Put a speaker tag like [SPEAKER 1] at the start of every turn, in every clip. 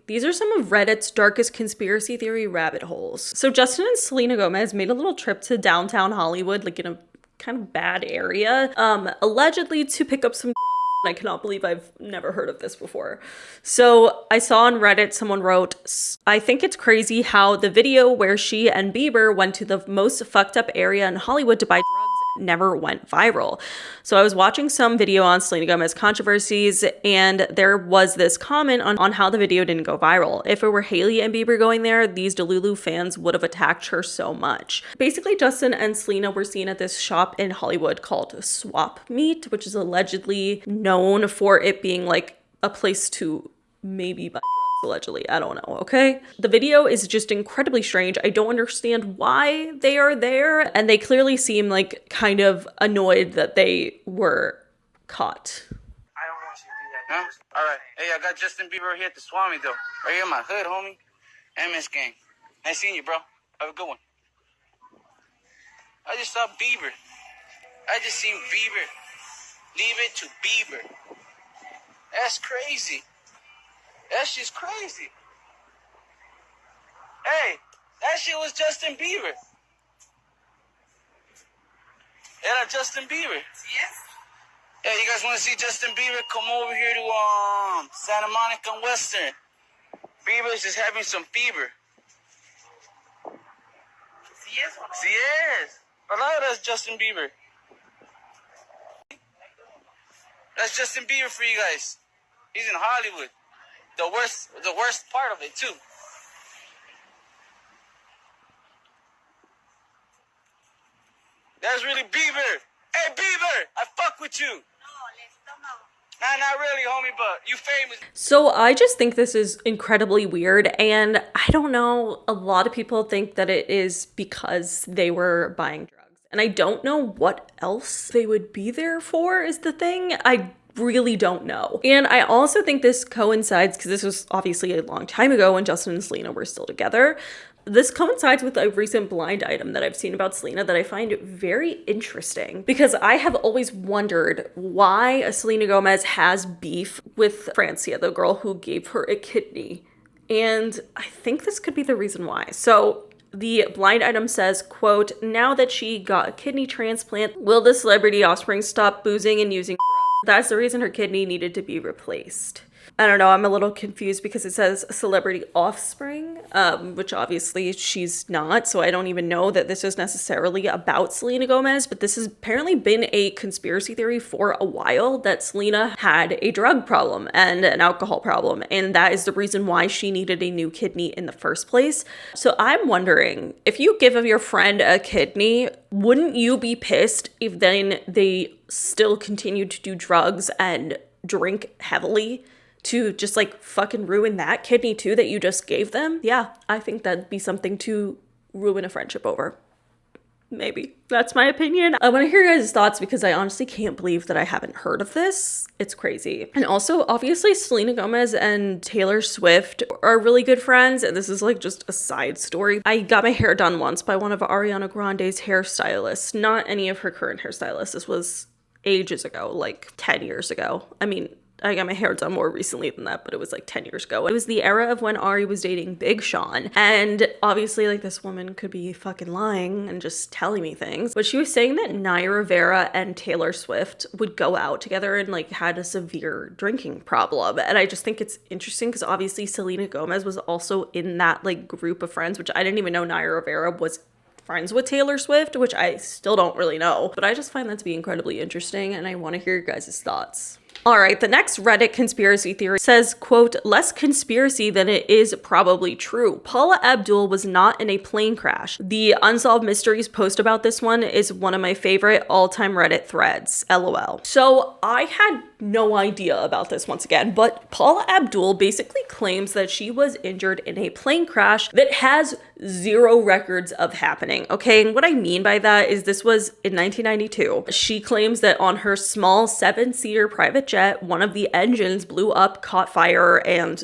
[SPEAKER 1] these are some of Reddit's darkest conspiracy theory rabbit holes. So Justin and Selena Gomez made a little trip to downtown Hollywood, like in a kind of bad area, allegedly to pick up some drugs. I cannot believe I've never heard of this before. So I saw on Reddit, someone wrote, I think it's crazy how the video where she and Bieber went to the most fucked up area in Hollywood to buy drugs never went viral. So I was watching some video on Selena Gomez controversies, and there was this comment on how the video didn't go viral. If it were Hailey and Bieber going there, these Delulu fans would have attacked her so much. Basically, Justin and Selena were seen at this shop in Hollywood called Swap Meet, which is allegedly known for it being like a place to maybe buy drugs. Allegedly, I don't know, okay? The video is just incredibly strange. I don't understand why they are there, and they clearly seem like kind of annoyed that they were caught.
[SPEAKER 2] I don't want you to do that. Huh? All right. Hey, I got Justin Bieber here at the Swami, though. Right here in my hood, homie. MS gang. Nice seeing you, bro. Have a good one. I just saw Bieber. I just seen Bieber. Leave it to Bieber. That's crazy. That's just crazy. Hey, that shit was Justin Bieber. Yeah, Justin Bieber. Yes. Yeah, you guys want to see Justin Bieber? Come over here to Santa Monica and Western. Bieber's just having some fever. Yes. But that's Justin Bieber. That's Justin Bieber for you guys. He's in Hollywood. The worst part of it, too. That's really Bieber. Hey, Bieber, I fuck with you. Nah, not really, homie, but you famous.
[SPEAKER 1] So I just think this is incredibly weird, and I don't know, a lot of people think that it is because they were buying drugs. And I don't know what else they would be there for is the thing. I really don't know. And I also think this coincides, because this was obviously a long time ago when Justin and Selena were still together. This coincides with a recent blind item that I've seen about Selena that I find very interesting, because I have always wondered why Selena Gomez has beef with Francia, the girl who gave her a kidney. And I think this could be the reason why. So the blind item says, quote, now that she got a kidney transplant, will the celebrity offspring stop boozing and using drugs? That's the reason her kidney needed to be replaced. I don't know, I'm a little confused because it says celebrity offspring, which obviously she's not, so I don't even know that this is necessarily about Selena Gomez, but this has apparently been a conspiracy theory for a while that Selena had a drug problem and an alcohol problem, and that is the reason why she needed a new kidney in the first place. So I'm wondering, if you give your friend a kidney, wouldn't you be pissed if then they still continue to do drugs and drink heavily to just like fucking ruin that kidney too that you just gave them? Yeah, I think that'd be something to ruin a friendship over. Maybe. That's my opinion. I want to hear your guys' thoughts because I honestly can't believe that I haven't heard of this. It's crazy. And also, obviously, Selena Gomez and Taylor Swift are really good friends. And this is like just a side story. I got my hair done once by one of Ariana Grande's hairstylists, not any of her current hairstylists. This was ages ago, like 10 years ago. I mean, I got my hair done more recently than that, but it was like 10 years ago. It was the era of when Ari was dating Big Sean. And obviously, like, this woman could be fucking lying and just telling me things. But she was saying that Naya Rivera and Taylor Swift would go out together and like had a severe drinking problem. And I just think it's interesting because obviously Selena Gomez was also in that like group of friends, which I didn't even know Naya Rivera was friends with Taylor Swift, which I still don't really know. But I just find that to be incredibly interesting, and I want to hear your guys' thoughts. All right, the next Reddit conspiracy theory says, quote, less conspiracy than it is probably true. Paula Abdul was not in a plane crash. The Unsolved Mysteries post about this one is one of my favorite all-time Reddit threads, LOL. So I had no idea about this once again, but Paula Abdul basically claims that she was injured in a plane crash that has zero records of happening, okay? And what I mean by that is this was in 1992. She claims that on her small 7-seater private jet, one of the engines blew up, caught fire, and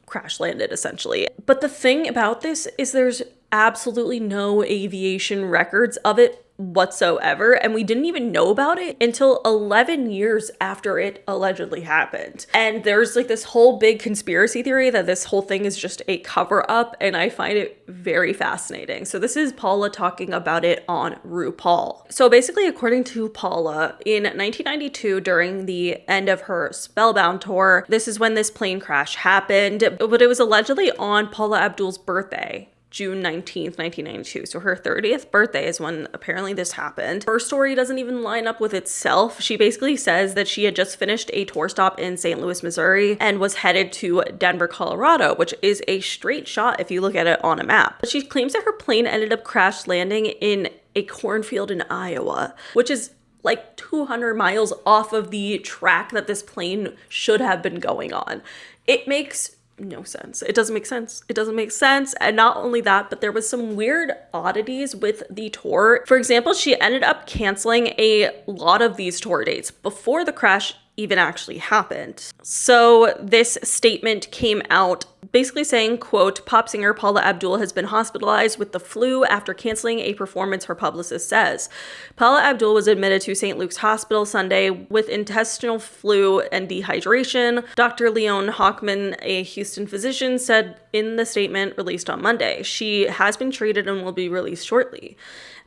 [SPEAKER 1] crash landed essentially. But the thing about this is there's absolutely no aviation records of it whatsoever, and we didn't even know about it until 11 years after it allegedly happened. And there's like this whole big conspiracy theory that this whole thing is just a cover-up, and I find it very fascinating. So this is Paula talking about it on RuPaul. So basically, according to Paula, in 1992, during the end of her Spellbound tour, this is when this plane crash happened, but it was allegedly on Paula Abdul's birthday, June 19th, 1992. So her 30th birthday is when apparently this happened. Her story doesn't even line up with itself. She basically says that she had just finished a tour stop in St. Louis, Missouri, and was headed to Denver, Colorado, which is a straight shot if you look at it on a map. But she claims that her plane ended up crash landing in a cornfield in Iowa, which is like 200 miles off of the track that this plane should have been going on. It makes no sense. It doesn't make sense. It doesn't make sense. And not only that, but there was some weird oddities with the tour. For example, she ended up canceling a lot of these tour dates before the crash even actually happened. So this statement came out basically saying, quote, pop singer Paula Abdul has been hospitalized with the flu after canceling a performance, her publicist says. Paula Abdul was admitted to St. Luke's Hospital Sunday with intestinal flu and dehydration. Dr. Leon Hockman, a Houston physician, said in the statement released on Monday. She has been treated and will be released shortly.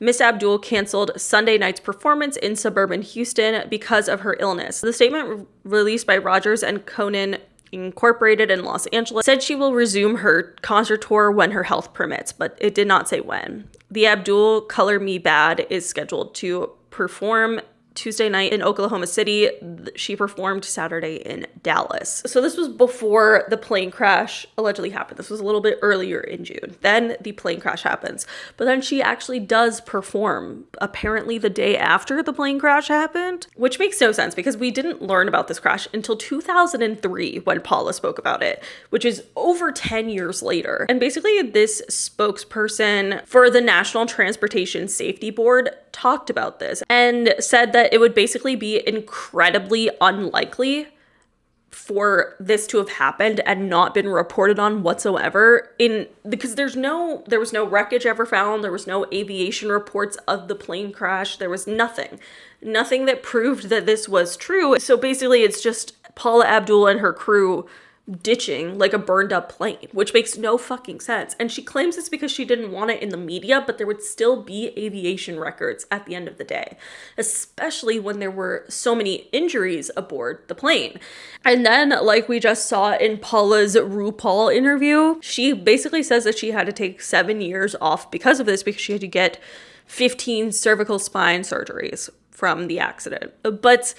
[SPEAKER 1] Miss Abdul canceled Sunday night's performance in suburban Houston because of her illness. The statement released by Rogers and Conan Incorporated in Los Angeles said she will resume her concert tour when her health permits, but it did not say when. The Abdul Color Me Bad is scheduled to perform Tuesday night in Oklahoma City. She performed Saturday in Dallas. So this was before the plane crash allegedly happened. This was a little bit earlier in June. Then the plane crash happens. But then she actually does perform apparently the day after the plane crash happened, which makes no sense because we didn't learn about this crash until 2003 when Paula spoke about it, which is over 10 years later. And basically this spokesperson for the National Transportation Safety Board talked about this and said that it would basically be incredibly unlikely for this to have happened and not been reported on whatsoever because there was no wreckage ever found. There was no aviation reports of the plane crash. There was nothing that proved that this was true. So basically it's just Paula Abdul and her crew ditching like a burned up plane, which makes no fucking sense. And she claims it's because she didn't want it in the media, but there would still be aviation records at the end of the day, especially when there were so many injuries aboard the plane. And then, like we just saw in Paula's RuPaul interview, she basically says that she had to take 7 years off because of this, because she had to get 15 cervical spine surgeries from the accident. But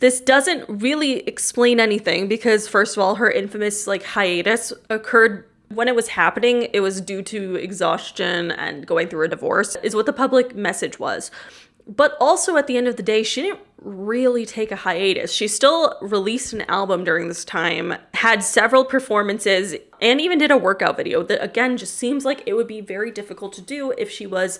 [SPEAKER 1] this doesn't really explain anything because, first of all, her infamous hiatus occurred when it was happening. It was due to exhaustion and going through a divorce is what the public message was. But also at the end of the day, she didn't really take a hiatus. She still released an album during this time, had several performances, and even did a workout video that, again, just seems like it would be very difficult to do if she was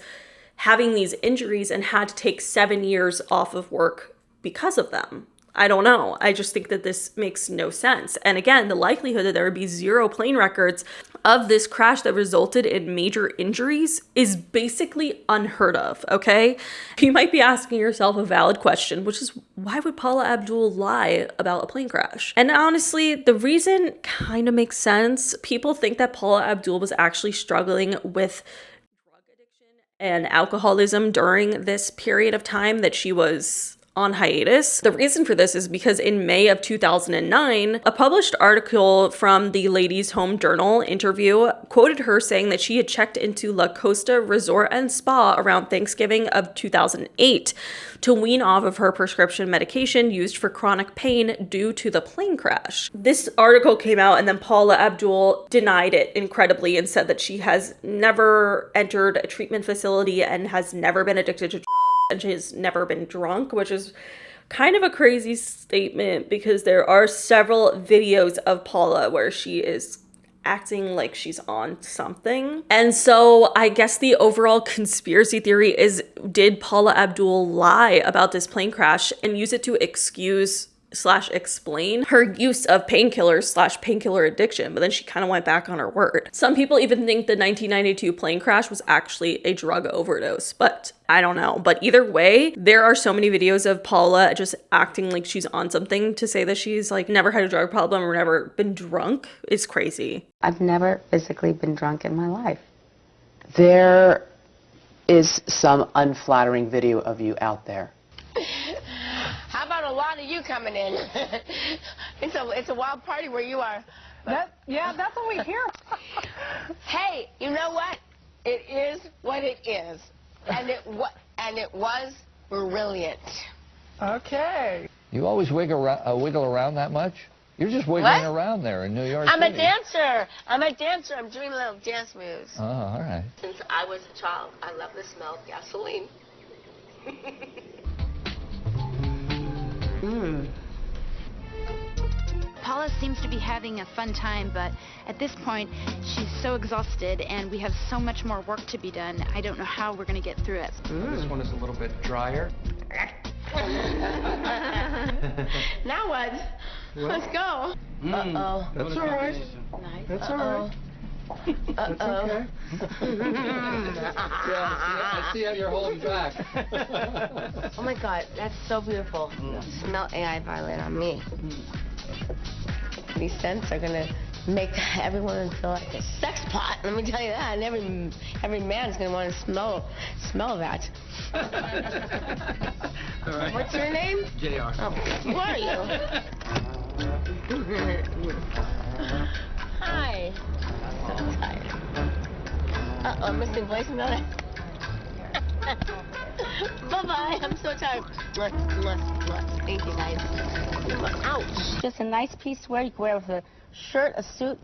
[SPEAKER 1] having these injuries and had to take 7 years off of work because of them. I don't know. I just think that this makes no sense. And again, the likelihood that there would be zero plane records of this crash that resulted in major injuries is basically unheard of, okay? You might be asking yourself a valid question, which is why would Paula Abdul lie about a plane crash? And honestly, the reason kind of makes sense. People think that Paula Abdul was actually struggling with drug addiction and alcoholism during this period of time that she was on hiatus. The reason for this is because in May of 2009, a published article from the Ladies' Home Journal interview quoted her saying that she had checked into La Costa Resort and Spa around Thanksgiving of 2008 to wean off of her prescription medication used for chronic pain due to the plane crash. This article came out and then Paula Abdul denied it incredibly and said that she has never entered a treatment facility and has never been addicted to drugs and she has never been drunk, which is kind of a crazy statement because there are several videos of Paula where she is acting like she's on something. And so I guess the overall conspiracy theory is, did Paula Abdul lie about this plane crash and use it to excuse slash explain her use of painkillers slash painkiller addiction, but then she kind of went back on her word. Some people even think the 1992 plane crash was actually a drug overdose, but I don't know. But either way, there are so many videos of Paula just acting like she's on something to say that she's like never had a drug problem or never been drunk. It's crazy.
[SPEAKER 3] I've never physically been drunk in my life.
[SPEAKER 4] There is some unflattering video of you out there.
[SPEAKER 5] How about a lot of you coming in? It's a wild party where you are.
[SPEAKER 6] Yeah, that's what we hear.
[SPEAKER 5] Hey, you know what? It is what it is, and it was brilliant.
[SPEAKER 6] Okay.
[SPEAKER 7] You always wiggle around that much? You're just wiggling around there in New York
[SPEAKER 5] I'm
[SPEAKER 7] City.
[SPEAKER 5] a dancer. I'm doing little dance moves.
[SPEAKER 7] Oh, all right.
[SPEAKER 5] Since I was a child, I love the smell of gasoline.
[SPEAKER 8] Paula seems to be having a fun time, but at this point, she's so exhausted and we have so much more work to be done. I don't know how we're going to get through it.
[SPEAKER 9] This one is a little bit drier.
[SPEAKER 5] Now what? Let's go. Uh-oh.
[SPEAKER 9] That's all right.
[SPEAKER 5] Nice.
[SPEAKER 9] That's all right.
[SPEAKER 5] Uh-oh.
[SPEAKER 9] Okay. I see how you're holding back.
[SPEAKER 5] Oh my God, that's so beautiful. Smell AI violet on me. These scents are gonna make everyone feel like a sex pot. Let me tell you that. And every man's gonna want to smell that.
[SPEAKER 9] All right.
[SPEAKER 5] What's your name?
[SPEAKER 9] JR.
[SPEAKER 5] Oh, who are you? Hi. I'm so tired. Uh-oh, missing voice note. Bye-bye. I'm so tired. Thank you, guys. Ouch.
[SPEAKER 3] Just a nice piece to wear. You can wear it with a shirt, a suit,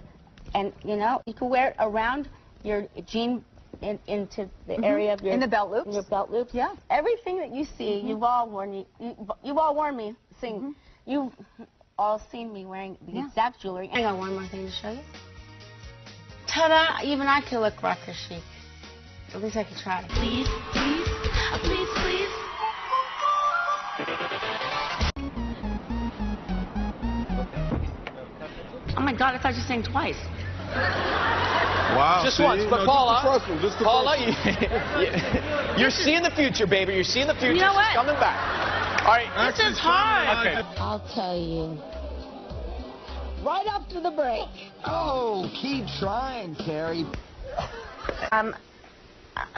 [SPEAKER 3] and you can wear it around your jean into the area of your
[SPEAKER 6] In the belt loops.
[SPEAKER 3] Your belt loops.
[SPEAKER 6] Yeah.
[SPEAKER 3] Everything that you see, you've all worn. You've all worn me. You've all seen me wearing the exact jewelry. I got one more thing to show you. Ta-da! Even I can look rocker chic. At least I could try.
[SPEAKER 8] Please, please, please, please.
[SPEAKER 3] Oh my God! I thought you sang twice.
[SPEAKER 10] Wow.
[SPEAKER 9] Just
[SPEAKER 10] see?
[SPEAKER 9] once, but
[SPEAKER 10] No,
[SPEAKER 9] Paula,
[SPEAKER 10] just the
[SPEAKER 9] Paula,
[SPEAKER 10] first one.
[SPEAKER 9] you're seeing the future, baby. You're seeing the future.
[SPEAKER 3] You know what?
[SPEAKER 9] She's coming back. All right.
[SPEAKER 10] Actually,
[SPEAKER 5] This is hard.
[SPEAKER 9] Okay.
[SPEAKER 5] I'll tell you. Right after the break.
[SPEAKER 10] Oh, keep trying, Carrie.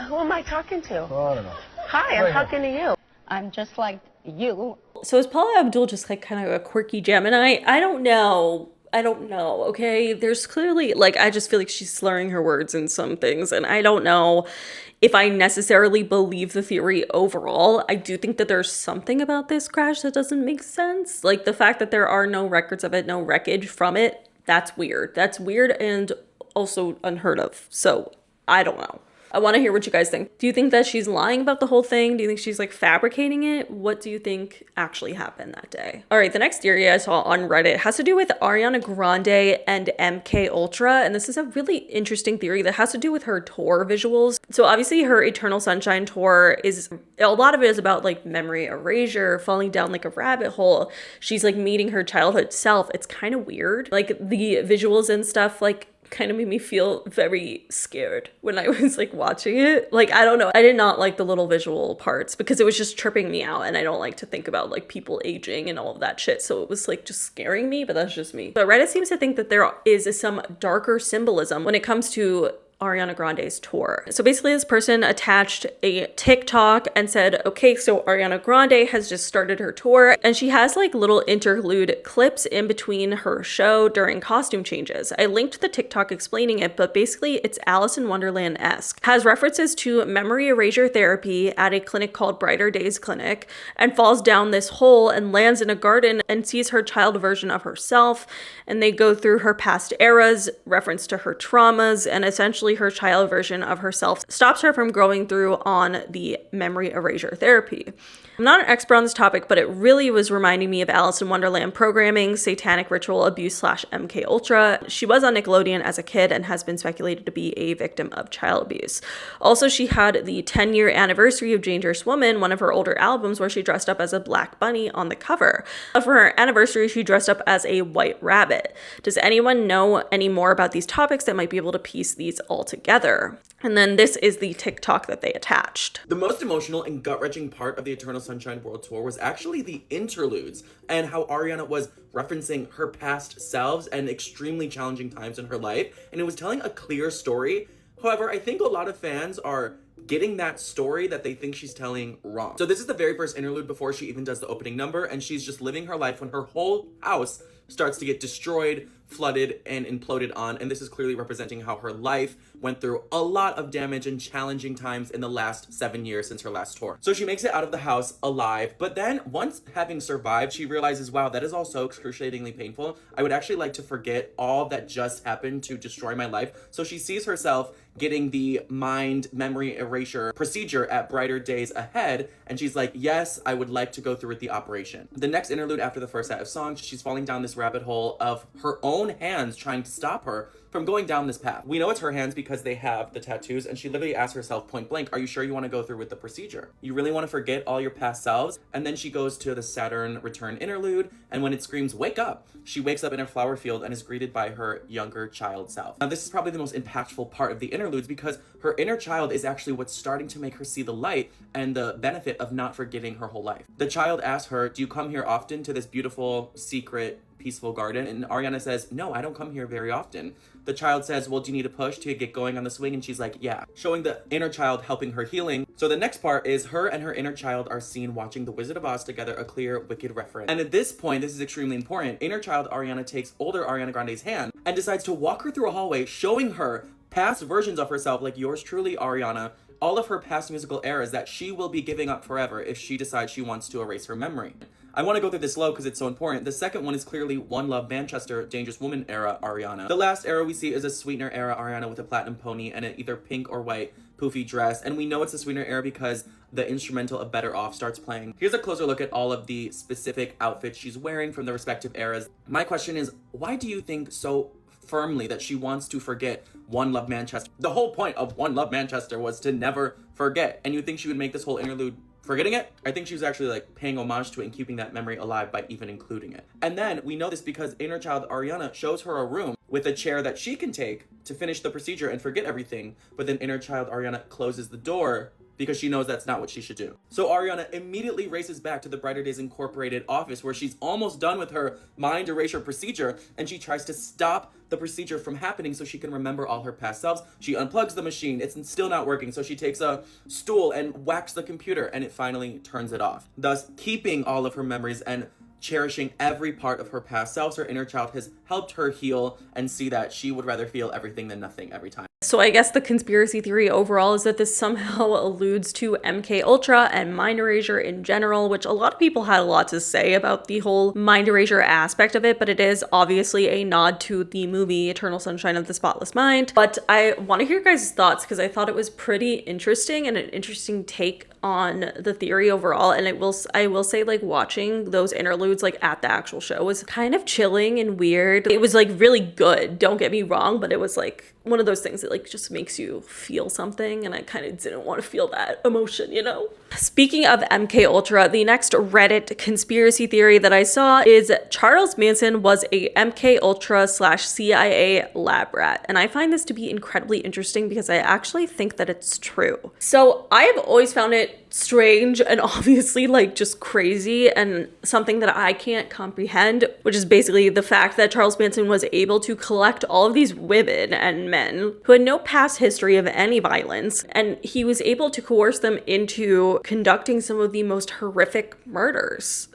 [SPEAKER 5] Who am I talking to?
[SPEAKER 10] Oh, I don't know.
[SPEAKER 5] Hi, I'm talking to you.
[SPEAKER 3] I'm just like you.
[SPEAKER 1] So is Paula Abdul just like kind of a quirky Gemini? I don't know. Okay, there's clearly like I just feel like she's slurring her words in some things, and I don't know if I necessarily believe the theory overall. I do think that there's something about this crash that doesn't make sense. Like the fact that there are no records of it, no wreckage from it, that's weird. That's weird and also unheard of. So I don't know. I want to hear what you guys think. Do you think that she's lying about the whole thing? Do you think she's like fabricating it? What do you think actually happened that day? All right, the next theory I saw on Reddit has to do with Ariana Grande and MK Ultra, and this is a really interesting theory that has to do with her tour visuals. So obviously her Eternal Sunshine tour is, a lot of it is about like memory erasure, falling down like a rabbit hole. She's like meeting her childhood self. It's kind of weird. Like the visuals and stuff like kind of made me feel very scared when I was like watching it. Like, I don't know. I did not like the little visual parts because it was just tripping me out, and I don't like to think about like people aging and all of that shit. So it was like just scaring me, but that's just me. But Reddit seems to think that there is some darker symbolism when it comes to Ariana Grande's tour. So basically this person attached a TikTok and said, okay, so Ariana Grande has just started her tour and she has like little interlude clips in between her show during costume changes. I linked the TikTok explaining it, but basically it's Alice in Wonderland-esque. Has references to memory erasure therapy at a clinic called Brighter Days Clinic, and falls down this hole and lands in a garden and sees her child version of herself, and they go through her past eras, reference to her traumas, and essentially her child version of herself stops her from going through on the memory erasure therapy. I'm not an expert on this topic, but it really was reminding me of Alice in Wonderland programming, satanic ritual abuse / MK Ultra. She was on Nickelodeon as a kid and has been speculated to be a victim of child abuse. Also, she had the 10-year anniversary of Dangerous Woman, one of her older albums, where she dressed up as a black bunny on the cover. For her anniversary, she dressed up as a white rabbit. Does anyone know any more about these topics that might be able to piece these all together? And then this is the TikTok that they attached.
[SPEAKER 11] The most emotional and gut-wrenching part of the Eternal Sunshine World Tour was actually the interludes and how Ariana was referencing her past selves and extremely challenging times in her life. And it was telling a clear story. However, I think a lot of fans are getting that story that they think she's telling wrong. So this is the very first interlude before she even does the opening number, and she's just living her life when her whole house starts to get destroyed, flooded, and imploded on. And this is clearly representing how her life went through a lot of damage and challenging times in the last 7 years since her last tour. So she makes it out of the house alive, but then once having survived, she realizes, wow, that is all so excruciatingly painful. I would actually like to forget all that just happened to destroy my life. So she sees herself getting the mind memory erasure procedure at Brighter Days Ahead, and she's like, yes, I would like to go through with the operation. The next interlude after the first set of songs, she's falling down this rabbit hole of her own hands trying to stop her from going down this path. We know it's her hands because they have the tattoos, and she literally asks herself point blank, are you sure you want to go through with the procedure? You really want to forget all your past selves? And then she goes to the Saturn return interlude, and when it screams, wake up, she wakes up in her flower field and is greeted by her younger child self. Now, this is probably the most impactful part of the interludes because her inner child is actually what's starting to make her see the light and the benefit of not forgetting her whole life. The child asks her, do you come here often to this beautiful, secret, peaceful garden? And Ariana says, no, I don't come here very often. The child says, well, do you need a push to get going on the swing? And she's like, yeah, showing the inner child helping her healing. So the next part is her and her inner child are seen watching The Wizard of Oz together, a clear Wicked reference. And at this point, this is extremely important, inner child Ariana takes older Ariana Grande's hand and decides to walk her through a hallway, showing her past versions of herself, like yours truly, Ariana, all of her past musical eras that she will be giving up forever if she decides she wants to erase her memory. I want to go through this slow because it's so important. The second one is clearly One Love Manchester, Dangerous Woman era Ariana. The last era we see is a Sweetener era Ariana with a platinum pony and an either pink or white poofy dress. And we know it's a Sweetener era because the instrumental of Better Off starts playing. Here's a closer look at all of the specific outfits she's wearing from the respective eras. My question is, why do you think so firmly that she wants to forget One Love Manchester? The whole point of One Love Manchester was to never forget. And you think she would make this whole interlude forgetting it? I think she was actually like paying homage to it and keeping that memory alive by even including it. And then we know this because inner child Ariana shows her a room with a chair that she can take to finish the procedure and forget everything. But then inner child Ariana closes the door because she knows that's not what she should do. So Ariana immediately races back to the Brighter Days Incorporated office where she's almost done with her mind erasure procedure, and she tries to stop the procedure from happening so she can remember all her past selves. She unplugs the machine, it's still not working, so she takes a stool and whacks the computer, and it finally turns it off. Thus, keeping all of her memories and cherishing every part of her past selves, her inner child has helped her heal and see that she would rather feel everything than nothing every time.
[SPEAKER 1] So I guess the conspiracy theory overall is that this somehow alludes to MK Ultra and mind erasure in general, which a lot of people had a lot to say about the whole mind erasure aspect of it, but it is obviously a nod to the movie Eternal Sunshine of the Spotless Mind. But I want to hear your guys' thoughts because I thought it was pretty interesting and an interesting take on the theory overall. And I will say, like, watching those interludes like at the actual show was kind of chilling and weird. It was like really good, don't get me wrong, but it was like one of those things that like just makes you feel something, and I kind of didn't want to feel that emotion, you know? Speaking of MK Ultra, the next Reddit conspiracy theory that I saw is Charles Manson was a MK Ultra / CIA lab rat. And I find this to be incredibly interesting because I actually think that it's true. So I have always found it strange and obviously like just crazy and something that I can't comprehend, which is basically the fact that Charles Manson was able to collect all of these women and men who had no past history of any violence, and he was able to coerce them into conducting some of the most horrific murders.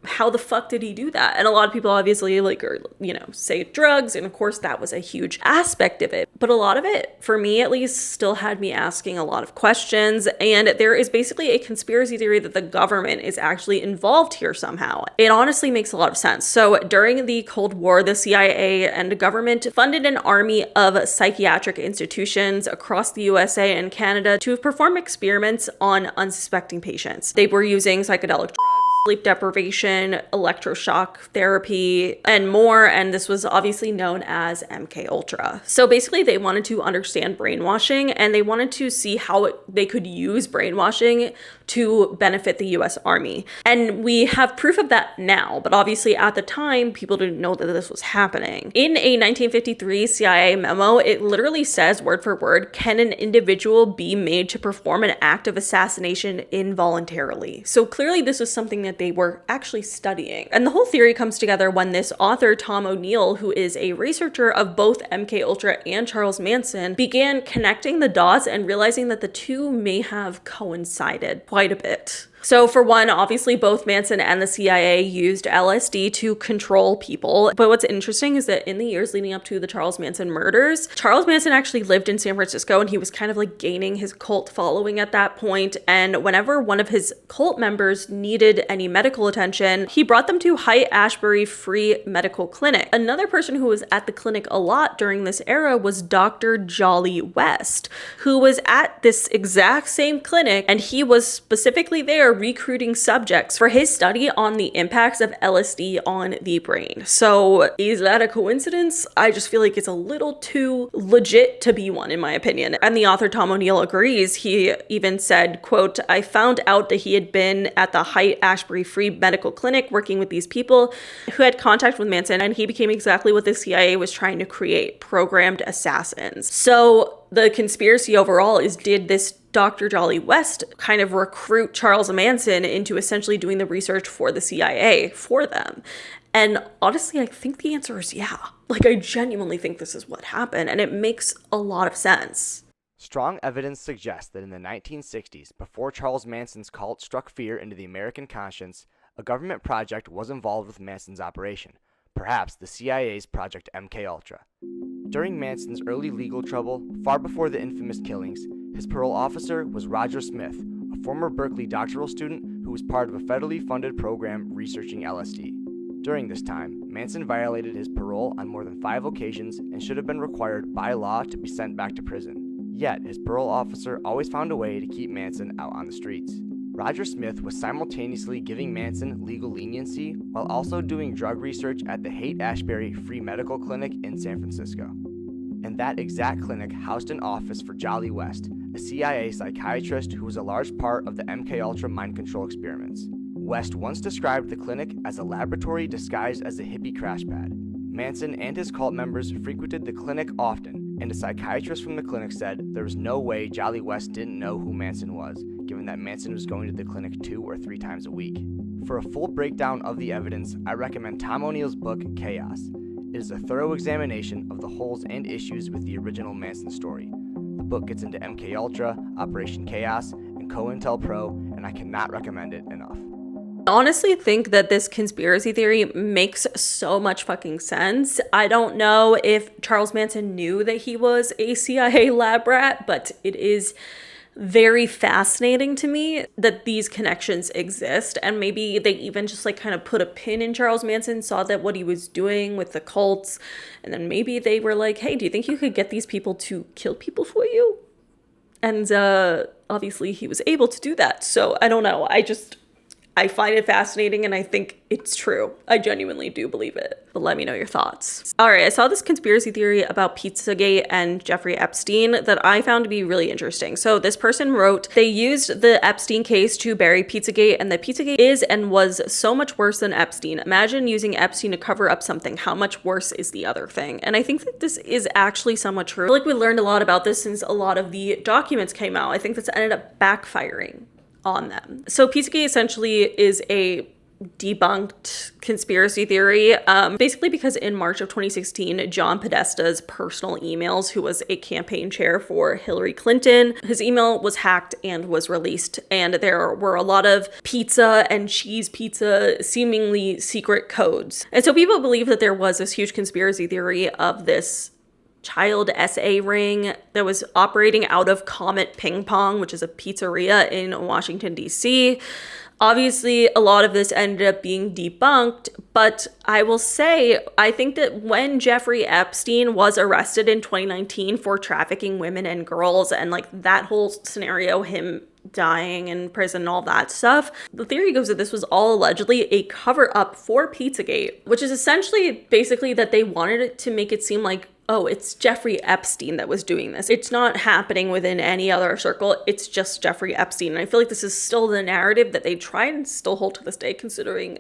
[SPEAKER 1] how the fuck did he do that? And a lot of people obviously like are, you know, say drugs, and of course that was a huge aspect of it. But a lot of it, for me at least, still had me asking a lot of questions. And there is basically a conspiracy theory that the government is actually involved here somehow. It honestly makes a lot of sense. So during the Cold War, the CIA and the government funded an army of psychiatric institutions across the USA and Canada to perform experiments on unsuspecting patients. They were using psychedelic drugs, sleep deprivation, electroshock therapy, and more. And this was obviously known as MK Ultra. So basically they wanted to understand brainwashing, and they wanted to see how they could use brainwashing to benefit the US Army. And we have proof of that now, but obviously at the time, people didn't know that this was happening. In a 1953 CIA memo, it literally says word for word, "Can an individual be made to perform an act of assassination involuntarily?" So clearly this was something that they were actually studying. And the whole theory comes together when this author, Tom O'Neill, who is a researcher of both MK Ultra and Charles Manson, began connecting the dots and realizing that the two may have coincided quite a bit. So for one, obviously both Manson and the CIA used LSD to control people. But what's interesting is that in the years leading up to the Charles Manson murders, Charles Manson actually lived in San Francisco, and he was kind of like gaining his cult following at that point. And whenever one of his cult members needed any medical attention, he brought them to Haight-Ashbury Free Medical Clinic. Another person who was at the clinic a lot during this era was Dr. Jolly West, who was at this exact same clinic, and he was specifically there recruiting subjects for his study on the impacts of LSD on the brain. So is that a coincidence? I just feel like it's a little too legit to be one, in my opinion. And the author Tom O'Neill agrees. He even said, quote, "I found out that he had been at the Haight-Ashbury Free Medical Clinic working with these people who had contact with Manson, and he became exactly what the CIA was trying to create, programmed assassins." So the conspiracy overall is, did this Dr. Jolly West kind of recruit Charles Manson into essentially doing the research for the CIA for them? And honestly, I think the answer is yeah. Like, I genuinely think this is what happened, and it makes a lot of sense.
[SPEAKER 12] Strong evidence suggests that in the 1960s, before Charles Manson's cult struck fear into the American conscience, a government project was involved with Manson's operation, perhaps the CIA's Project MK Ultra. During Manson's early legal trouble, far before the infamous killings, his parole officer was Roger Smith, a former Berkeley doctoral student who was part of a federally funded program researching LSD. During this time, Manson violated his parole on more than 5 occasions and should have been required by law to be sent back to prison. Yet, his parole officer always found a way to keep Manson out on the streets. Roger Smith was simultaneously giving Manson legal leniency while also doing drug research at the Haight-Ashbury Free Medical Clinic in San Francisco. And that exact clinic housed an office for Jolly West, a CIA psychiatrist who was a large part of the MK Ultra mind control experiments. West once described the clinic as a laboratory disguised as a hippie crash pad. Manson and his cult members frequented the clinic often, and a psychiatrist from the clinic said there was no way Jolly West didn't know who Manson was, given that Manson was going to the clinic 2 or 3 times a week. For a full breakdown of the evidence, I recommend Tom O'Neill's book, Chaos. It is a thorough examination of the holes and issues with the original Manson story. The book gets into MK Ultra, Operation Chaos, and COINTELPRO, and I cannot recommend it enough.
[SPEAKER 1] I honestly think that this conspiracy theory makes so much fucking sense. I don't know if Charles Manson knew that he was a CIA lab rat, but it is very fascinating to me that these connections exist. And maybe they even just like kind of put a pin in Charles Manson, saw that what he was doing with the cults, and then maybe they were like, hey, do you think you could get these people to kill people for you? And obviously he was able to do that. So I don't know. I find it fascinating, and I think it's true. I genuinely do believe it. But let me know your thoughts. All right, I saw this conspiracy theory about Pizzagate and Jeffrey Epstein that I found to be really interesting. So this person wrote, they used the Epstein case to bury Pizzagate, and that Pizzagate is and was so much worse than Epstein. Imagine using Epstein to cover up something. How much worse is the other thing? And I think that this is actually somewhat true. I feel like we learned a lot about this since a lot of the documents came out. I think this ended up backfiring on them. So Pizzagate essentially is a debunked conspiracy theory, basically because in March of 2016, John Podesta's personal emails, who was a campaign chair for Hillary Clinton, his email was hacked and was released, and there were a lot of pizza and cheese pizza seemingly secret codes. And so people believe that there was this huge conspiracy theory of this child SA ring that was operating out of Comet Ping Pong, which is a pizzeria in Washington, D.C. Obviously, a lot of this ended up being debunked, but I will say, I think that when Jeffrey Epstein was arrested in 2019 for trafficking women and girls, and like that whole scenario, him dying in prison and all that stuff, the theory goes that this was all allegedly a cover-up for Pizzagate, which is essentially basically that they wanted it to make it seem like, oh, it's Jeffrey Epstein that was doing this. It's not happening within any other circle. It's just Jeffrey Epstein. And I feel like this is still the narrative that they try and still hold to this day, considering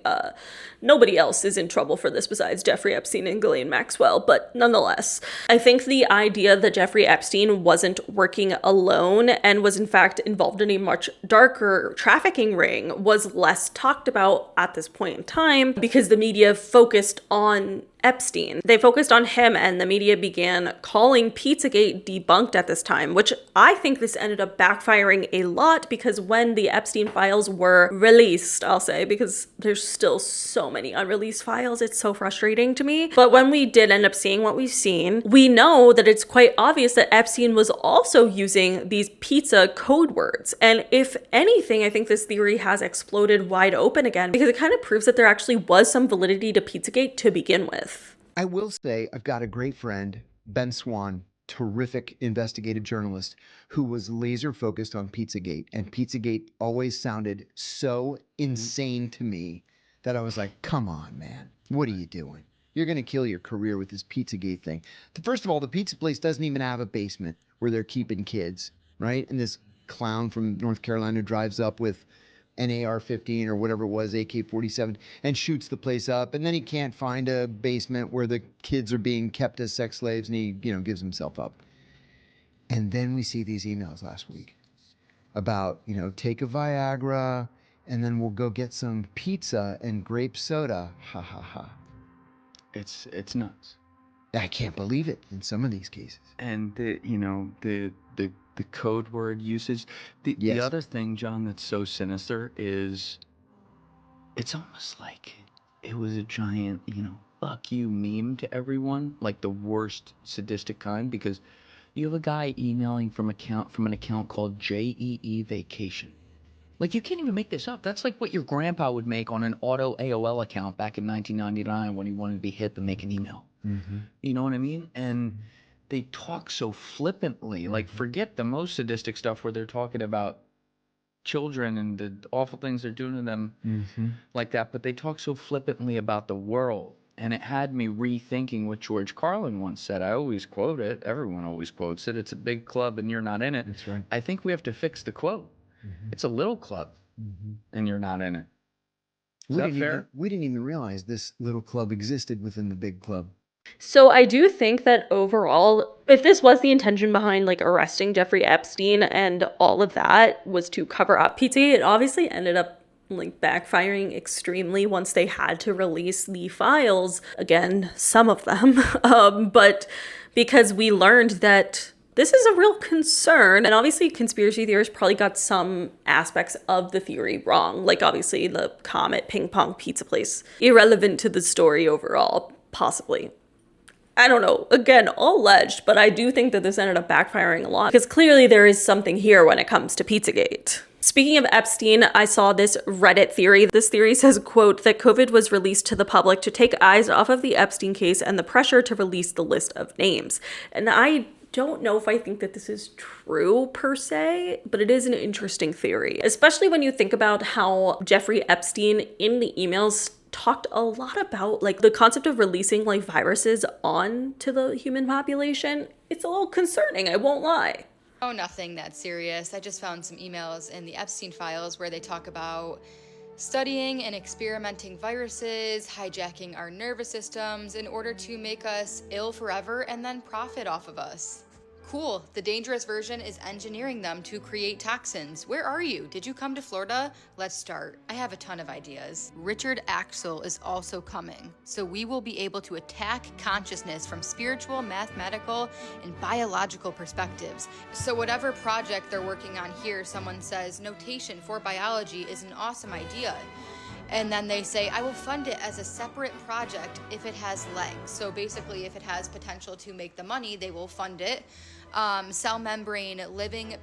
[SPEAKER 1] nobody else is in trouble for this besides Jeffrey Epstein and Ghislaine Maxwell. But nonetheless, I think the idea that Jeffrey Epstein wasn't working alone and was in fact involved in a much darker trafficking ring was less talked about at this point in time because the media focused on Epstein. They focused on him, and the media began calling Pizzagate debunked at this time, which I think this ended up backfiring a lot because when the Epstein files were released, I'll say, because there's still so many unreleased files, it's so frustrating to me. But when we did end up seeing what we've seen, we know that it's quite obvious that Epstein was also using these pizza code words. And if anything, I think this theory has exploded wide open again because it kind of proves that there actually was some validity to Pizzagate to begin with.
[SPEAKER 10] I will say I've got a great friend, Ben Swan, terrific investigative journalist, who was laser focused on Pizzagate. And Pizzagate always sounded so insane to me that I was like, come on, man, what are you doing? You're going to kill your career with this Pizzagate thing. First of all, the pizza place doesn't even have a basement where they're keeping kids, right? And this clown from North Carolina drives up with an AR-15 or whatever it was, AK-47, and shoots the place up. And then he can't find a basement where the kids are being kept as sex slaves, and he, gives himself up. And then we see these emails last week about, take a Viagra, and then we'll go get some pizza and grape soda. Ha ha ha.
[SPEAKER 13] It's nuts.
[SPEAKER 10] I can't believe it in some of these cases.
[SPEAKER 13] And the code word usage. The other thing, John, that's so sinister is it's almost like it was a giant, fuck you meme to everyone, like the worst sadistic kind, because you have a guy emailing from an account called JEE Vacation. Like, you can't even make this up. That's like what your grandpa would make on an auto AOL account back in 1999 when he wanted to be hip and make an email.
[SPEAKER 10] Mm-hmm.
[SPEAKER 13] You know what I mean? And they talk so flippantly. Like, forget the most sadistic stuff where they're talking about children and the awful things they're doing to them like that. But they talk so flippantly about the world. And it had me rethinking what George Carlin once said. I always quote it. Everyone always quotes it. It's a big club and you're not in it.
[SPEAKER 10] That's right.
[SPEAKER 13] I think we have to fix the quote. It's a little club and you're not in it. Is that fair?
[SPEAKER 10] We didn't even realize this little club existed within the big club.
[SPEAKER 1] So I do think that overall, if this was the intention behind like arresting Jeffrey Epstein and all of that was to cover up Pizzagate, it obviously ended up like backfiring extremely once they had to release the files. Again, some of them, but because we learned that this is a real concern, and obviously conspiracy theorists probably got some aspects of the theory wrong, like obviously the Comet Ping Pong pizza place, irrelevant to the story overall, possibly. I don't know, again, all alleged, but I do think that this ended up backfiring a lot because clearly there is something here when it comes to Pizzagate. Speaking of Epstein, I saw this Reddit theory. This theory says, quote, that COVID was released to the public to take eyes off of the Epstein case and the pressure to release the list of names. And I don't know if I think that this is true per se, but it is an interesting theory, especially when you think about how Jeffrey Epstein in the emails talked a lot about like the concept of releasing like viruses onto the human population. It's a little concerning, I won't lie.
[SPEAKER 14] Oh, nothing that serious. I just found some emails in the Epstein files where they talk about studying and experimenting viruses, hijacking our nervous systems in order to make us ill forever and then profit off of us. Cool, the dangerous version is engineering them to create toxins. Where are you? Did you come to Florida? Let's start. I have a ton of ideas. Richard Axel is also coming, so we will be able to attack consciousness from spiritual, mathematical, and biological perspectives. So whatever project they're working on here, someone says notation for biology is an awesome idea. And then they say, I will fund it as a separate project if it has legs. So basically, if it has potential to make the money, they will fund it. Cell membrane,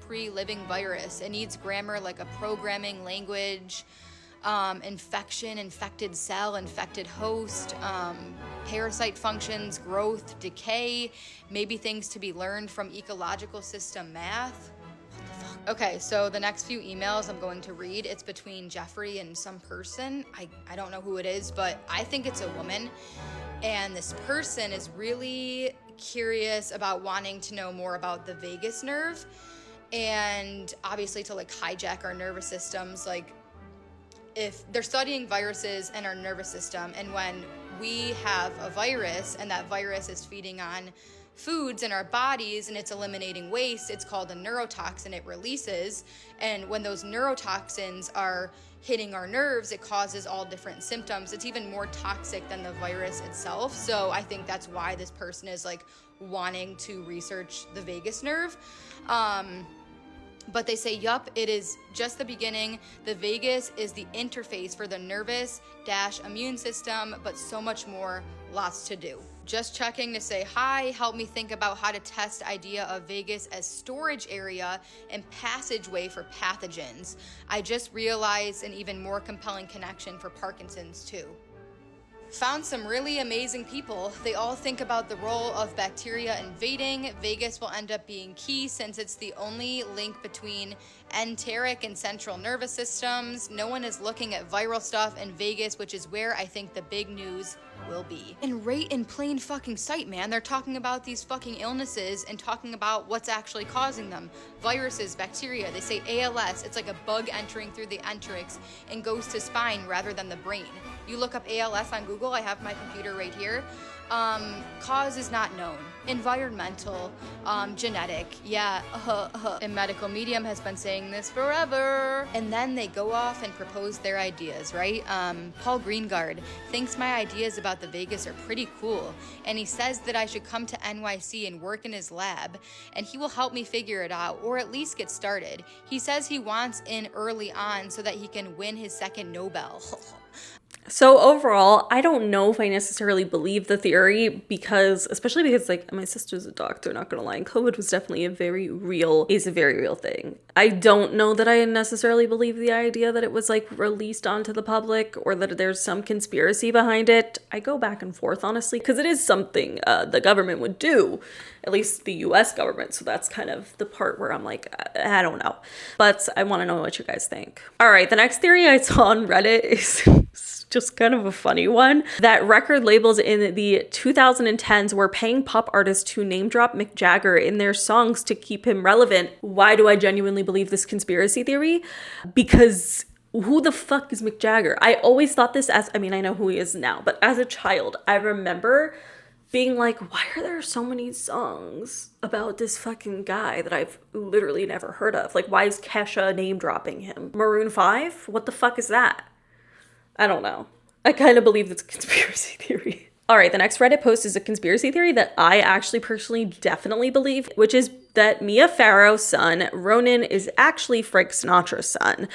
[SPEAKER 14] pre-living virus. It needs grammar like a programming language, infection, infected cell, infected host, parasite functions, growth, decay, maybe things to be learned from ecological system math. Okay, so the next few emails I'm going to read, it's between Jeffrey and some person. I don't know who it is, but I think it's a woman. And this person is really curious about wanting to know more about the vagus nerve. And obviously to like hijack our nervous systems, like if they're studying viruses and our nervous system, and when we have a virus and that virus is feeding on foods in our bodies and it's eliminating waste, it's called a neurotoxin, it releases. And when those neurotoxins are hitting our nerves, it causes all different symptoms. It's even more toxic than the virus itself. So I think that's why this person is like wanting to research the vagus nerve. But they say, yup, it is just the beginning. The vagus is the interface for the nervous-immune system, but so much more, lots to do. Just checking to say hi, help me think about how to test idea of vagus as storage area and passageway for pathogens. I just realized an even more compelling connection for Parkinson's too. Found some really amazing people. They all think about the role of bacteria invading. Vagus will end up being key since it's the only link between enteric and central nervous systems. No one is looking at viral stuff in Vegas, which is where I think the big news will be. And right in plain fucking sight, man. They're talking about these fucking illnesses and talking about what's actually causing them. Viruses, bacteria, they say ALS, it's like a bug entering through the enterics and goes to spine rather than the brain. You look up ALS on Google, I have my computer right here. Cause is not known. Environmental, genetic, yeah, And Medical Medium has been saying this forever. And then they go off and propose their ideas, right? Paul Greengard thinks my ideas about the Vegas are pretty cool. And he says that I should come to NYC and work in his lab. And he will help me figure it out, or at least get started. He says he wants in early on so that he can win his second Nobel.
[SPEAKER 1] So overall, I don't know if I necessarily believe the theory because, especially because like my sister's a doctor, not gonna lie, and COVID was definitely a very real thing. I don't know that I necessarily believe the idea that it was like released onto the public or that there's some conspiracy behind it. I go back and forth, honestly, because it is something the government would do, at least the US government. So that's kind of the part where I'm like, I don't know. But I want to know what you guys think. All right, the next theory I saw on Reddit is just kind of a funny one, that record labels in the 2010s were paying pop artists to name drop Mick Jagger in their songs to keep him relevant. Why do I genuinely believe this conspiracy theory? Because who the fuck is Mick Jagger? I always thought this as, I mean, I know who he is now, but as a child, I remember being like, why are there so many songs about this fucking guy that I've literally never heard of? Like, why is Kesha name dropping him? Maroon 5? What the fuck is that? I don't know. I kind of believe it's a conspiracy theory. All right, the next Reddit post is a conspiracy theory that I actually personally definitely believe, which is that Mia Farrow's son, Ronan, is actually Frank Sinatra's son.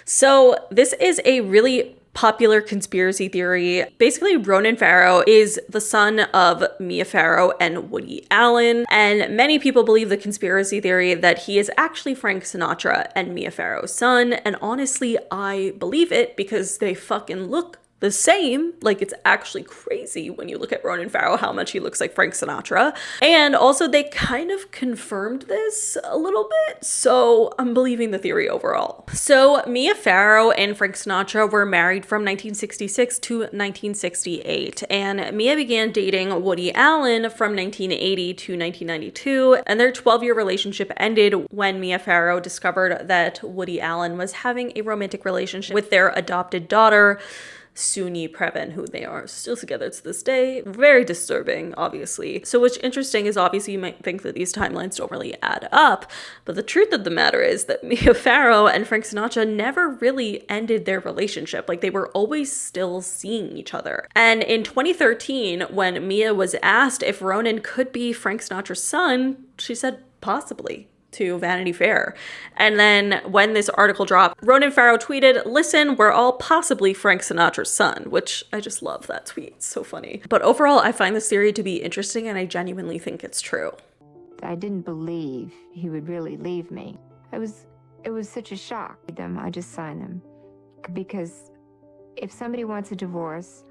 [SPEAKER 1] So this is a really popular conspiracy theory. Basically, Ronan Farrow is the son of Mia Farrow and Woody Allen, and many people believe the conspiracy theory that he is actually Frank Sinatra and Mia Farrow's son, and honestly, I believe it because they fucking look the same. Like, it's actually crazy when you look at Ronan Farrow how much he looks like Frank Sinatra. And also they kind of confirmed this a little bit, so I'm believing the theory overall. So Mia Farrow and Frank Sinatra were married from 1966 to 1968, and Mia began dating Woody Allen from 1980 to 1992, and their 12-year relationship ended when Mia Farrow discovered that Woody Allen was having a romantic relationship with their adopted daughter, Sunni Previn, who they are still together to this day. Very disturbing, obviously. So what's interesting is obviously you might think that these timelines don't really add up, but the truth of the matter is that Mia Farrow and Frank Sinatra never really ended their relationship. Like, they were always still seeing each other. And in 2013, when Mia was asked if Ronan could be Frank Sinatra's son, she said possibly, to Vanity Fair. And then when this article dropped, Ronan Farrow tweeted, "Listen, we're all possibly Frank Sinatra's son," which I just love that tweet. It's so funny. But overall, I find this theory to be interesting, and I genuinely think it's true.
[SPEAKER 15] I didn't believe he would really leave me. It was such a shock. I just signed them because if somebody wants a divorce,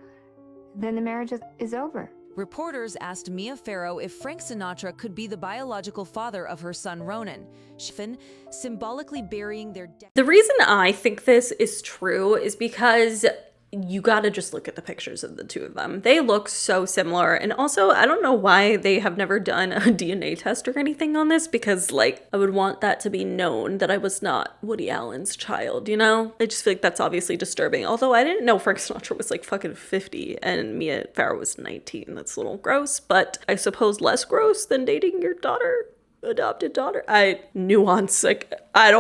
[SPEAKER 15] then the marriage is over.
[SPEAKER 16] Reporters asked Mia Farrow if Frank Sinatra could be the biological father of her son Ronan, symbolically burying their dead.
[SPEAKER 1] The reason I think this is true is because you gotta just look at the pictures of the two of them. They look so similar. And also, I don't know why they have never done a DNA test or anything on this, because like, I would want that to be known that I was not Woody Allen's child, you know? I just feel like that's obviously disturbing. Although I didn't know Frank Sinatra was like fucking 50 and Mia Farrow was 19. That's a little gross, but I suppose less gross than dating your adopted daughter. Nuance, like, I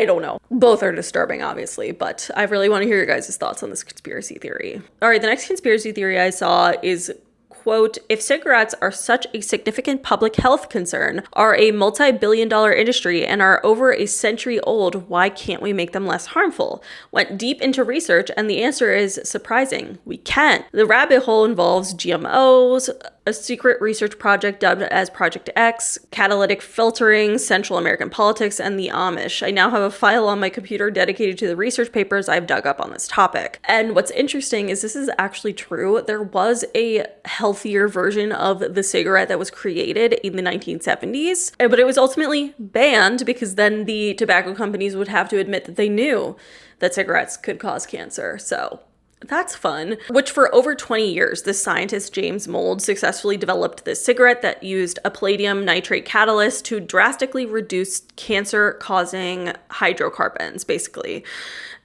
[SPEAKER 1] don't know. Both are disturbing, obviously, but I really want to hear your guys' thoughts on this conspiracy theory. All right, the next conspiracy theory I saw is, quote, "If cigarettes are such a significant public health concern, are a multi-billion-dollar industry, and are over a century old, why can't we make them less harmful?" Went deep into research, and the answer is surprising. We can. The rabbit hole involves GMOs, a secret research project dubbed as Project X, catalytic filtering, Central American politics, and the Amish. I now have a file on my computer dedicated to the research papers I've dug up on this topic. And what's interesting is this is actually true. There was a healthier version of the cigarette that was created in the 1970s, but it was ultimately banned because then the tobacco companies would have to admit that they knew that cigarettes could cause cancer. So that's fun. Which for over 20 years, this scientist James Mould successfully developed this cigarette that used a palladium nitrate catalyst to drastically reduce cancer-causing hydrocarbons, basically.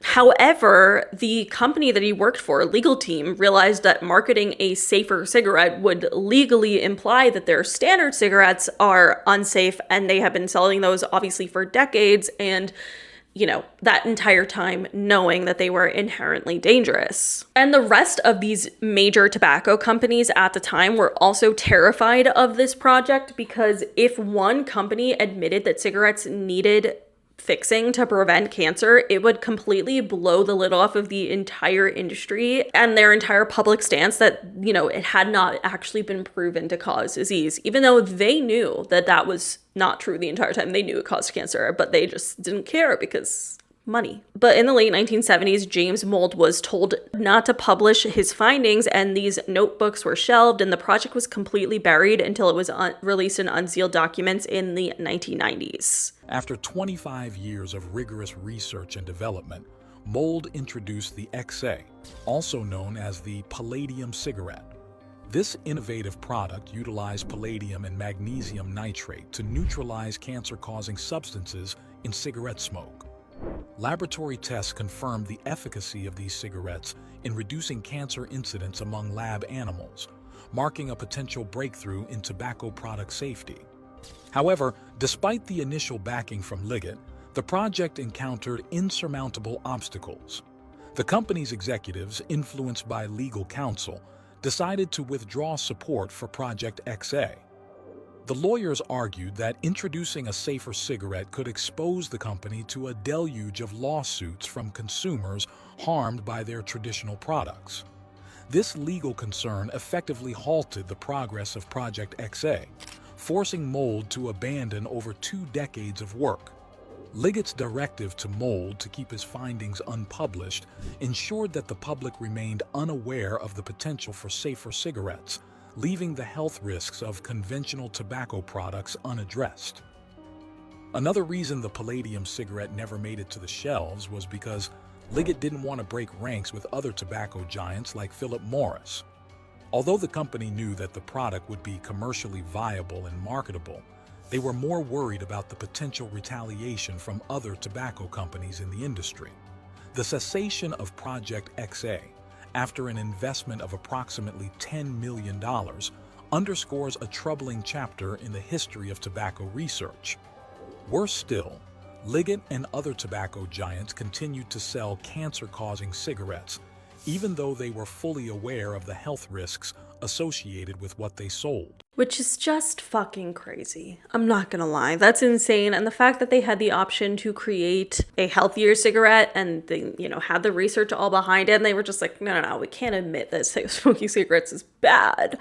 [SPEAKER 1] However, the company that he worked for, Legal Team, realized that marketing a safer cigarette would legally imply that their standard cigarettes are unsafe, and they have been selling those obviously for decades, and you know, that entire time knowing that they were inherently dangerous. And the rest of these major tobacco companies at the time were also terrified of this project, because if one company admitted that cigarettes needed fixing to prevent cancer, it would completely blow the lid off of the entire industry and their entire public stance that, you know, it had not actually been proven to cause disease, even though they knew that that was not true the entire time. They knew it caused cancer, but they just didn't care because money. But in the late 1970s, James Mould was told not to publish his findings, and these notebooks were shelved, and the project was completely buried until it was released in unsealed documents in the 1990s.
[SPEAKER 17] After 25 years of rigorous research and development, Mould introduced the XA, also known as the palladium cigarette. This innovative product utilized palladium and magnesium nitrate to neutralize cancer-causing substances in cigarette smoke. Laboratory tests confirmed the efficacy of these cigarettes in reducing cancer incidence among lab animals, marking a potential breakthrough in tobacco product safety. However, despite the initial backing from Liggett, the project encountered insurmountable obstacles. The company's executives, influenced by legal counsel, decided to withdraw support for Project XA. The lawyers argued that introducing a safer cigarette could expose the company to a deluge of lawsuits from consumers harmed by their traditional products. This legal concern effectively halted the progress of Project XA, forcing Mould to abandon over 2 decades of work. Liggett's directive to Mould to keep his findings unpublished ensured that the public remained unaware of the potential for safer cigarettes, leaving the health risks of conventional tobacco products unaddressed. Another reason the palladium cigarette never made it to the shelves was because Liggett didn't want to break ranks with other tobacco giants like Philip Morris. Although the company knew that the product would be commercially viable and marketable, they were more worried about the potential retaliation from other tobacco companies in the industry. The cessation of Project XA after an investment of approximately $10 million, underscores a troubling chapter in the history of tobacco research. Worse still, Liggett and other tobacco giants continued to sell cancer-causing cigarettes, even though they were fully aware of the health risks associated with what they sold.
[SPEAKER 1] Which is just fucking crazy. I'm not gonna lie, that's insane. And the fact that they had the option to create a healthier cigarette and they, had the research all behind it, and they were just like, no, we can't admit that smoking cigarettes is bad.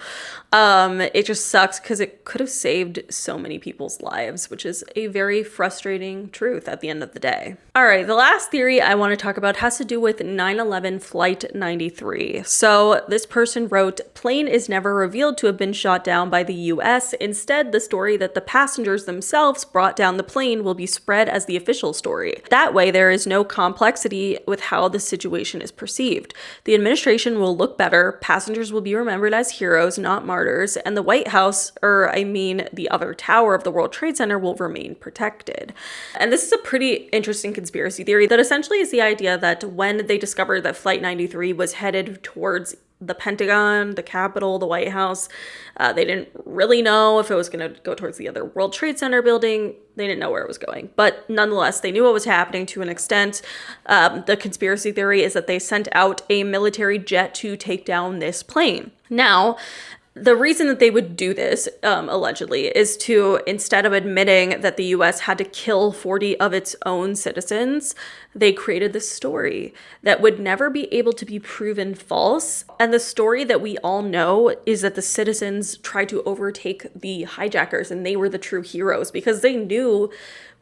[SPEAKER 1] It just sucks because it could have saved so many people's lives, which is a very frustrating truth at the end of the day. All right, the last theory I want to talk about has to do with 9/11 Flight 93. So this person wrote, plane is never revealed to have been shot down by the US. Instead, the story that the passengers themselves brought down the plane will be spread as the official story. That way, there is no complexity with how the situation is perceived. The administration will look better, passengers will be remembered as heroes, not martyrs, and the White House, the other tower of the World Trade Center, will remain protected. And this is a pretty interesting conspiracy theory that essentially is the idea that when they discovered that Flight 93 was headed towards the Pentagon, the Capitol, the White House, they didn't really know if it was going to go towards the other World Trade Center building. They didn't know where it was going. But nonetheless, they knew what was happening to an extent. The conspiracy theory is that they sent out a military jet to take down this plane. Now, the reason that they would do this, allegedly, is to, instead of admitting that the US had to kill 40 of its own citizens, they created this story that would never be able to be proven false. And the story that we all know is that the citizens tried to overtake the hijackers and they were the true heroes because they knew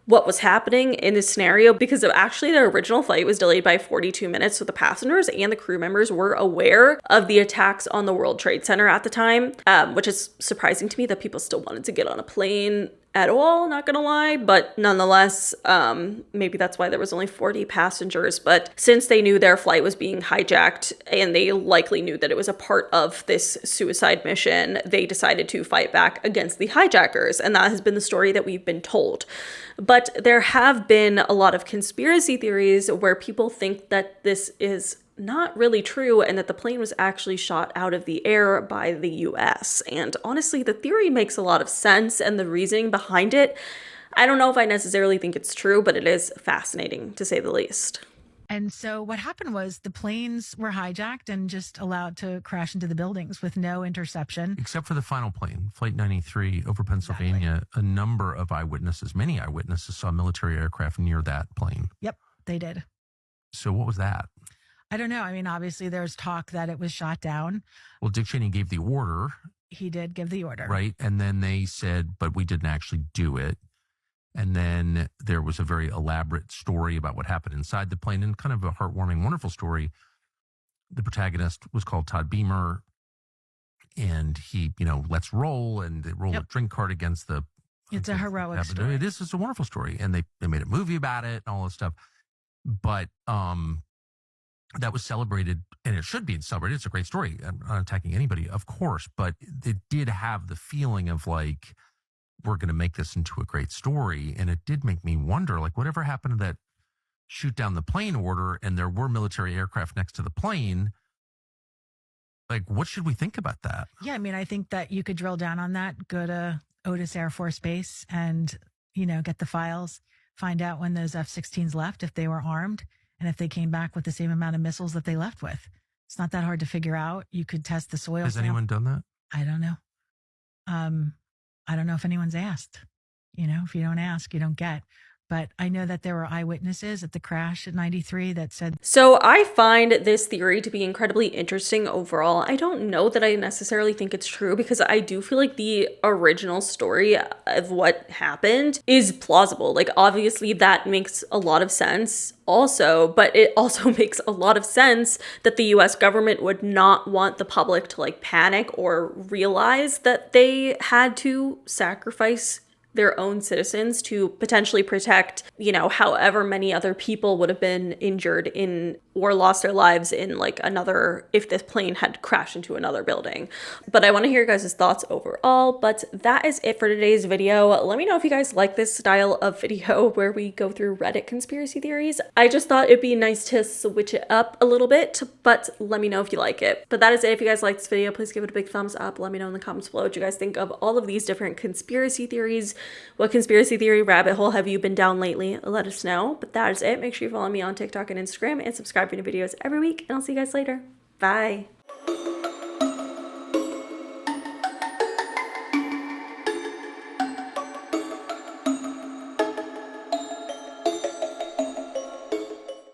[SPEAKER 1] what was happening in this scenario, because actually their original flight was delayed by 42 minutes, so the passengers and the crew members were aware of the attacks on the World Trade Center at the time, which is surprising to me that people still wanted to get on a plane at all, not gonna lie, but nonetheless, maybe that's why there was only 40 passengers. But since they knew their flight was being hijacked and they likely knew that it was a part of this suicide mission, they decided to fight back against the hijackers, and that has been the story that we've been told. But there have been a lot of conspiracy theories where people think that this is not really true and that the plane was actually shot out of the air by the US. And honestly, the theory makes a lot of sense, and the reasoning behind it, I don't know if I necessarily think it's true, but it is fascinating to say the least.
[SPEAKER 18] And so what happened was the planes were hijacked and just allowed to crash into the buildings with no interception.
[SPEAKER 19] Except for the final plane, Flight 93 over Pennsylvania, a number of eyewitnesses, many eyewitnesses saw military aircraft near that plane.
[SPEAKER 18] Yep, they did.
[SPEAKER 19] So what was that?
[SPEAKER 18] I don't know. I mean, obviously there's talk that it was shot down.
[SPEAKER 19] Well, Dick Cheney gave the order.
[SPEAKER 18] He did give the order.
[SPEAKER 19] Right. And then they said, but we didn't actually do it. And then there was a very elaborate story about what happened inside the plane, and kind of a heartwarming, wonderful story. The protagonist was called Todd Beamer, and he, let's roll, and they roll a drink card against the...
[SPEAKER 18] It's a heroic story.
[SPEAKER 19] It is. It's a wonderful story. And they made a movie about it and all this stuff. But that was celebrated, and it should be celebrated. It's a great story. I'm not attacking anybody, of course, but it did have the feeling of like, we're going to make this into a great story. And it did make me wonder, like, whatever happened to that shoot down the plane order, and there were military aircraft next to the plane? Like, what should we think about that?
[SPEAKER 18] Yeah, I mean, I think that you could drill down on that, go to Otis Air Force Base and, get the files, find out when those F-16s left, if they were armed, and if they came back with the same amount of missiles that they left with. It's not that hard to figure out. You could test the soil.
[SPEAKER 19] Has anyone done that?
[SPEAKER 18] I don't know. I don't know if anyone's asked. If you don't ask, you don't get. But I know that there were eyewitnesses at the crash at 93 that said...
[SPEAKER 1] So I find this theory to be incredibly interesting overall. I don't know that I necessarily think it's true, because I do feel like the original story of what happened is plausible. Like, obviously that makes a lot of sense also, but it also makes a lot of sense that the US government would not want the public to like panic or realize that they had to sacrifice their own citizens to potentially protect, however many other people would have been injured in or lost their lives in like another, if this plane had crashed into another building. But I want to hear your guys' thoughts overall. But that is it for today's video. Let me know if you guys like this style of video where we go through Reddit conspiracy theories. I just thought it'd be nice to switch it up a little bit, but let me know if you like it. But that is it. If you guys like this video, please give it a big thumbs up. Let me know in the comments below what you guys think of all of these different conspiracy theories. What conspiracy theory rabbit hole have you been down lately? Let us know. But that is it. Make sure you follow me on TikTok and Instagram and subscribe for new videos every week. And I'll see you guys later. Bye.